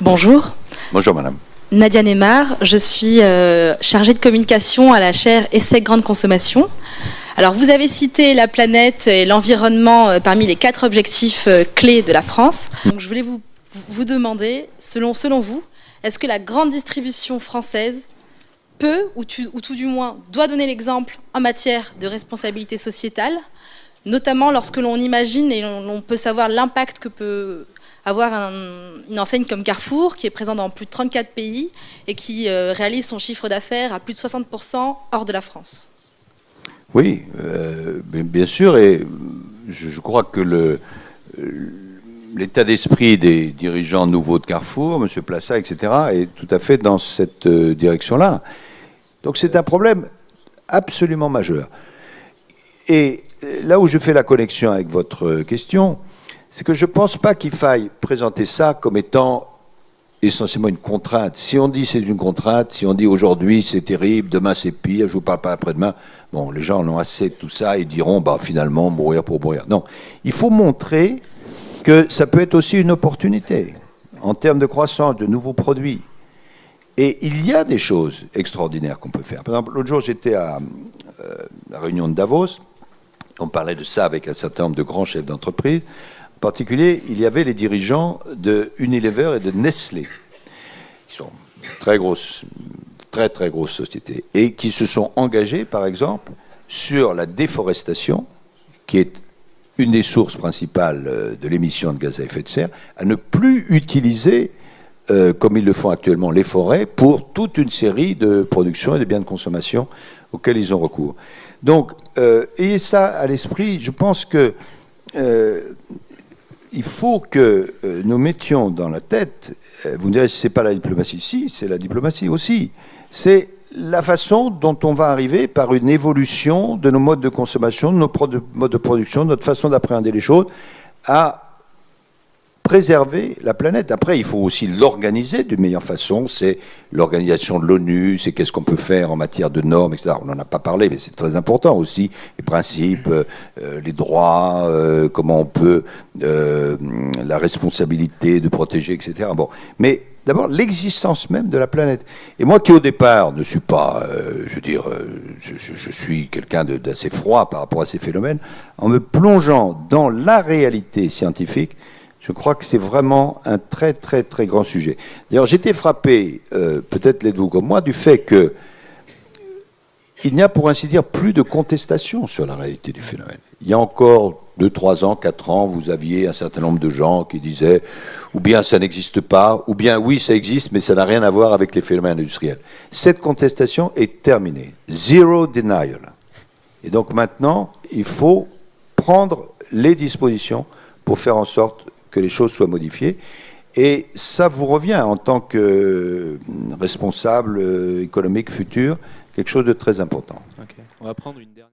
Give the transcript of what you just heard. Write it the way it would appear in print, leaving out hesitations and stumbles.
Bonjour. Bonjour madame. Nadia Neymar, je suis chargée de communication à la chaire ESSEC Grande Consommation. Alors vous avez cité la planète et l'environnement parmi les 4 objectifs clés de la France. Donc je voulais vous demander, selon vous, est-ce que la grande distribution française peut, ou tout du moins doit donner l'exemple en matière de responsabilité sociétale, notamment lorsque l'on imagine et l'on peut savoir l'impact que peut avoir une enseigne comme Carrefour, qui est présente dans plus de 34 pays et qui réalise son chiffre d'affaires à plus de 60% hors de la France. Oui, bien sûr, et je crois que l'état d'esprit des dirigeants nouveaux de Carrefour, M. Plassat, etc., est tout à fait dans cette direction-là. Donc c'est un problème absolument majeur. Et là où je fais la connexion avec votre question, c'est que je ne pense pas qu'il faille présenter ça comme étant essentiellement une contrainte. Si on dit c'est une contrainte, si on dit aujourd'hui c'est terrible, demain c'est pire, je ne vous parle pas après-demain, bon, les gens en ont assez de tout ça et diront bah, finalement mourir pour mourir. Non, il faut montrer que ça peut être aussi une opportunité en termes de croissance, de nouveaux produits. Et il y a des choses extraordinaires qu'on peut faire. Par exemple, l'autre jour j'étais à la réunion de Davos, on parlait de ça avec un certain nombre de grands chefs d'entreprise. En particulier, il y avait les dirigeants de Unilever et de Nestlé, qui sont très grosses, très très grosses sociétés, et qui se sont engagés, par exemple, sur la déforestation, qui est une des sources principales de l'émission de gaz à effet de serre, à ne plus utiliser, comme ils le font actuellement, les forêts pour toute une série de productions et de biens de consommation auxquels ils ont recours. Donc, ayez ça à l'esprit. Je pense que il faut que nous mettions dans la tête, vous me direz si ce n'est pas la diplomatie, si, c'est la diplomatie aussi, c'est la façon dont on va arriver par une évolution de nos modes de consommation, de nos modes de production, de notre façon d'appréhender les choses, à préserver la planète. Après, il faut aussi l'organiser d'une meilleure façon. C'est l'organisation de l'ONU, c'est qu'est-ce qu'on peut faire en matière de normes, etc. On n'en a pas parlé, mais c'est très important aussi. Les principes, les droits, comment on peut, la responsabilité de protéger, etc. Bon, mais d'abord, l'existence même de la planète. Et moi qui, au départ, ne suis pas, je veux dire, je suis quelqu'un d'assez froid par rapport à ces phénomènes, en me plongeant dans la réalité scientifique, je crois que c'est vraiment un très, très, très grand sujet. D'ailleurs, j'étais frappé, peut-être l'êtes-vous comme moi, du fait que il n'y a, pour ainsi dire, plus de contestation sur la réalité du phénomène. Il y a encore 2, 3 ans, 4 ans, vous aviez un certain nombre de gens qui disaient ou bien ça n'existe pas, ou bien oui, ça existe, mais ça n'a rien à voir avec les phénomènes industriels. Cette contestation est terminée. Zero denial. Et donc maintenant, il faut prendre les dispositions pour faire en sorte que les choses soient modifiées. Et ça vous revient en tant que responsable économique futur, quelque chose de très important. Okay. On va prendre une dernière...